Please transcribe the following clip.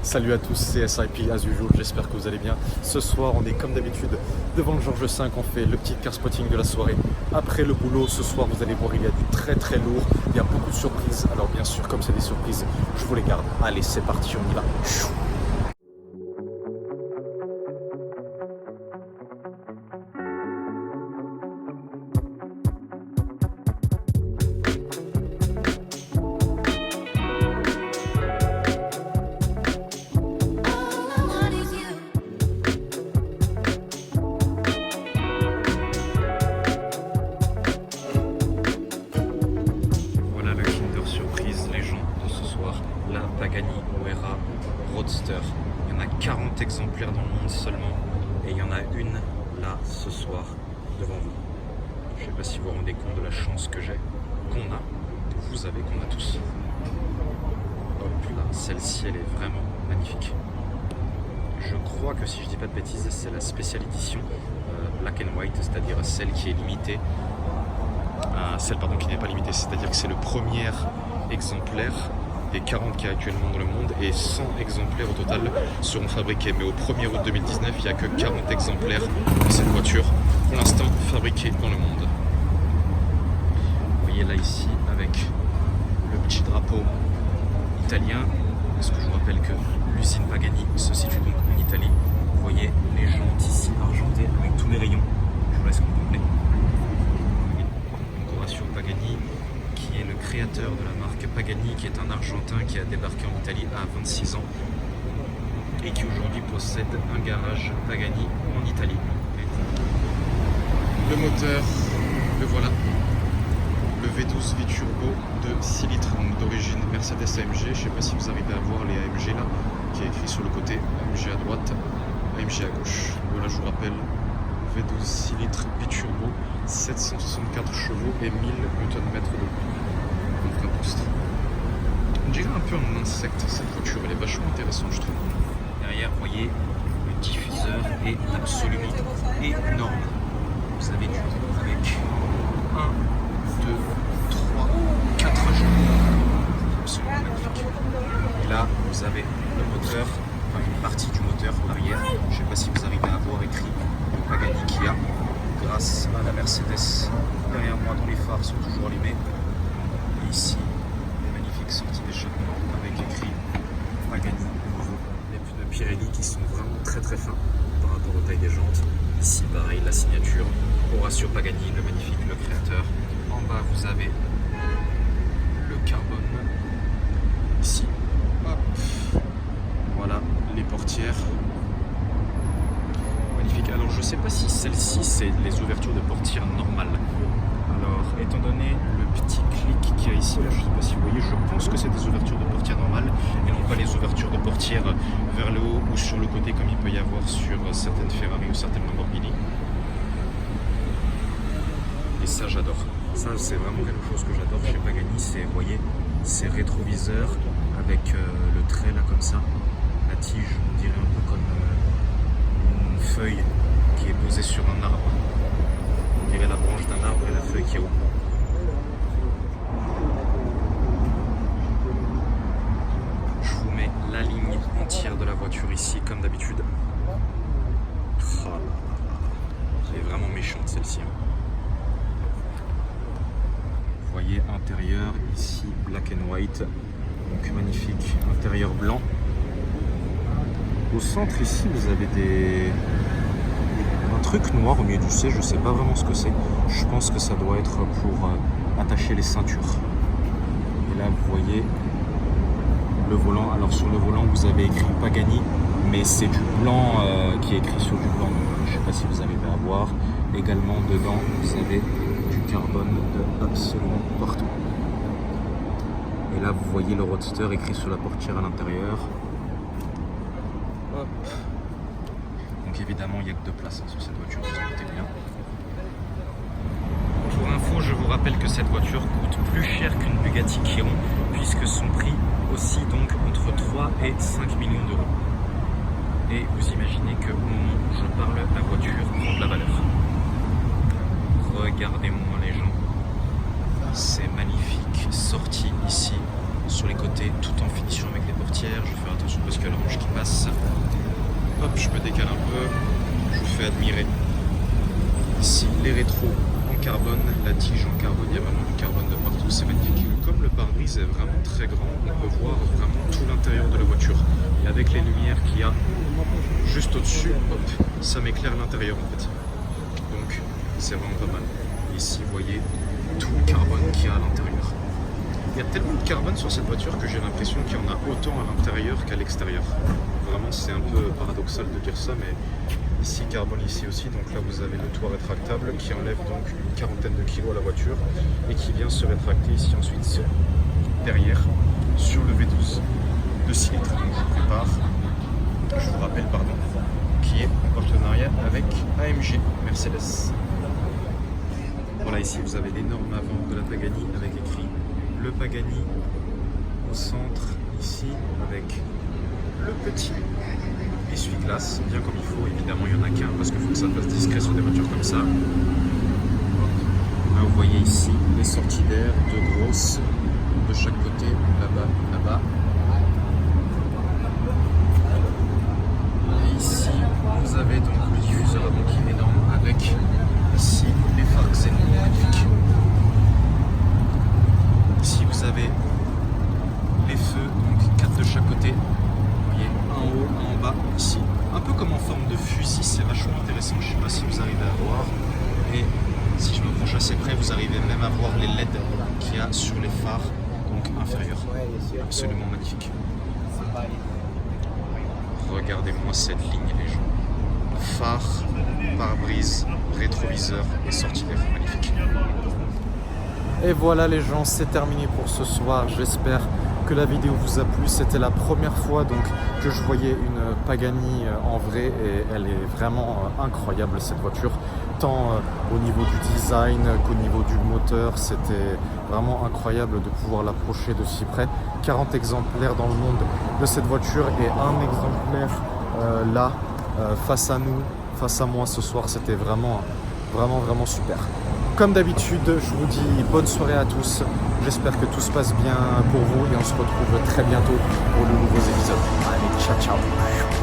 Salut à tous, c'est SIP as usual, j'espère que vous allez bien. Ce soir, on est comme d'habitude devant le Georges V, on fait le petit car spotting de la soirée. Après le boulot, ce soir, vous allez voir, il y a du très très lourd, il y a beaucoup de surprises. Alors bien sûr, comme c'est des surprises, je vous les garde. Allez, c'est parti, on y va. Voilà le Kinder Surprise légende de ce soir, la Pagani Huayra Roadster. Il y en a 40 exemplaires dans le monde seulement et il y en a une là ce soir devant vous. Je ne sais pas si vous vous rendez compte de la chance que j'ai, qu'on a, que vous avez, qu'on a tous. Hop là, celle-ci elle est vraiment magnifique. Je crois que si je dis pas de bêtises, c'est la spéciale édition Black and White, c'est-à-dire celle qui est limitée. Celle qui n'est pas limitée, c'est-à-dire que c'est le premier exemplaire des 40 qu'il y a actuellement dans le monde et 100 exemplaires au total seront fabriqués. Mais au 1er août 2019, il n'y a que 40 exemplaires de cette voiture pour l'instant fabriquée dans le monde. Vous voyez là ici avec le petit drapeau italien, parce que je vous rappelle que l'usine Pagani se situe donc en Italie. Vous voyez les jantes ici argentées avec tous les rayons. Je vous laisse contempler. Horacio Pagani, qui est le créateur de la marque Pagani, qui est un Argentin qui a débarqué en Italie à 26 ans et qui aujourd'hui possède un garage Pagani en Italie. Le moteur, le voilà, le V12 V-Turbo de 6 litres d'origine Mercedes AMG. Je ne sais pas si vous arrivez à voir les AMG là, qui est écrit sur le côté, AMG à droite, AMG à gauche. Voilà, je vous rappelle, V12 6 litres biturbo, 764 chevaux et 1000 Nm de boost. On dirait un peu un insecte cette voiture, elle est vachement intéressante je trouve. Derrière, vous voyez, le diffuseur est absolument énorme. Vous avez du coup avec 1, 2, 3, 4 chevaux. Absolument magnifique. Et là, vous avez le moteur, enfin une partie du moteur, l'arrière. Je ne sais pas si vous arrivez à voir écrit Pagani Kia, grâce à la Mercedes derrière moi dont les phares sont toujours allumés. Et ici, les magnifiques sorties d'échappement avec écrit Pagani nouveau. Les pneus Pirelli qui sont vraiment très très fins par rapport aux tailles des jantes. Ici pareil, la signature Horacio Pagani, le magnifique, le créateur. En bas vous avez le carbone. Ici, hop, voilà les portières. Magnifique. Alors je sais pas si celle-ci c'est les ouvertures de portières normales. Alors étant donné le petit clic qu'il y a ici, là je sais pas si vous voyez, je pense que c'est des ouvertures de portières normales et non pas les ouvertures de portières vers le haut ou sur le côté comme il peut y avoir sur certaines Ferrari ou certaines Lamborghini. Et ça j'adore. Ça c'est vraiment quelque chose que j'adore chez Pagani, c'est, vous voyez, ces rétroviseurs avec le trait là comme ça, la tige on dirait un peu comme une feuille qui est posée sur un arbre. On dirait la branche d'un arbre et la feuille qui est haut. Je vous mets la ligne entière de la voiture ici comme d'habitude. Oh là là là. Elle est vraiment méchante celle-ci. Vous voyez intérieur ici black and white, donc magnifique intérieur blanc. Au centre ici vous avez un truc noir au milieu du siège, je sais pas vraiment ce que c'est. Je pense que ça doit être pour attacher les ceintures. Et là vous voyez le volant. Alors sur le volant vous avez écrit Pagani, mais c'est du blanc qui est écrit sur du blanc. Donc, je sais pas si vous arrivez à voir. Également dedans vous avez du carbone de absolument partout. Et là vous voyez le Roadster écrit sur la portière à l'intérieur. Hop. Donc évidemment il n'y a que 2 places sur cette voiture, vous en doutez bien. Pour info, je vous rappelle que cette voiture coûte plus cher qu'une Bugatti Chiron, puisque son prix oscille donc entre 3 et 5 millions d'euros. Et vous imaginez qu'au moment où je parle, la voiture prend de la valeur. Regardez-moi les gens, c'est magnifique, sortie ici sur les côtés tout en finition avec les portières. Je vais faire attention parce qu'il y a l'orange qui passe. Hop, je me décale un peu, je vous fais admirer ici les rétros en carbone, la tige en carbone, il y a vraiment du carbone de partout, c'est magnifique. Comme le pare-brise est vraiment très grand, on peut voir vraiment tout l'intérieur de la voiture. Et avec les lumières qu'il y a juste au-dessus, hop, ça m'éclaire l'intérieur en fait. Donc c'est vraiment pas mal. Ici, vous voyez tout le carbone qu'il y a à l'intérieur. Il y a tellement de carbone sur cette voiture que j'ai l'impression qu'il y en a autant à l'intérieur qu'à l'extérieur. Vraiment, c'est un peu paradoxal de dire ça, mais ici, carbone ici aussi. Donc là, vous avez le toit rétractable qui enlève donc une quarantaine de kilos à la voiture et qui vient se rétracter ici ensuite derrière sur le V12 de 6 litres. Donc je vous rappelle, pardon, qui est en partenariat avec AMG Mercedes. Voilà, ici vous avez l'énorme avant de la Pagani avec écrit le Pagani au centre ici avec le petit essuie-glace, bien comme il faut. Évidemment, il n'y en a qu'un parce qu'il faut que ça fasse discret sur des voitures comme ça. Là, vous voyez ici les sorties d'air, deux grosses de chaque côté, là-bas, là-bas. Et ici, vous avez donc le diffuseur avant qui est énorme avec ici les phares xénon magnifiques. Ici, vous avez les feux, donc 4 de chaque côté. Vous voyez, un en haut, un en bas, ici. Un peu comme en forme de fusil, c'est vachement intéressant. Je ne sais pas si vous arrivez à voir. Et si je me penche assez près, vous arrivez même à voir les LED qu'il y a sur les phares, donc inférieurs. Absolument magnifique. Regardez-moi cette ligne, les gens. Phare, pare-brise, rétroviseur et sortie d'air. Magnifique. Et voilà les gens, c'est terminé pour ce soir. J'espère que la vidéo vous a plu. C'était la première fois donc que je voyais une Pagani en vrai et elle est vraiment incroyable cette voiture. Tant au niveau du design qu'au niveau du moteur, c'était vraiment incroyable de pouvoir l'approcher de si près. 40 exemplaires dans le monde de cette voiture et un exemplaire là, face à nous, face à moi ce soir. C'était vraiment super. Comme d'habitude, je vous dis bonne soirée à tous. J'espère que tout se passe bien pour vous et on se retrouve très bientôt pour de nouveaux épisodes. Allez, ciao ciao.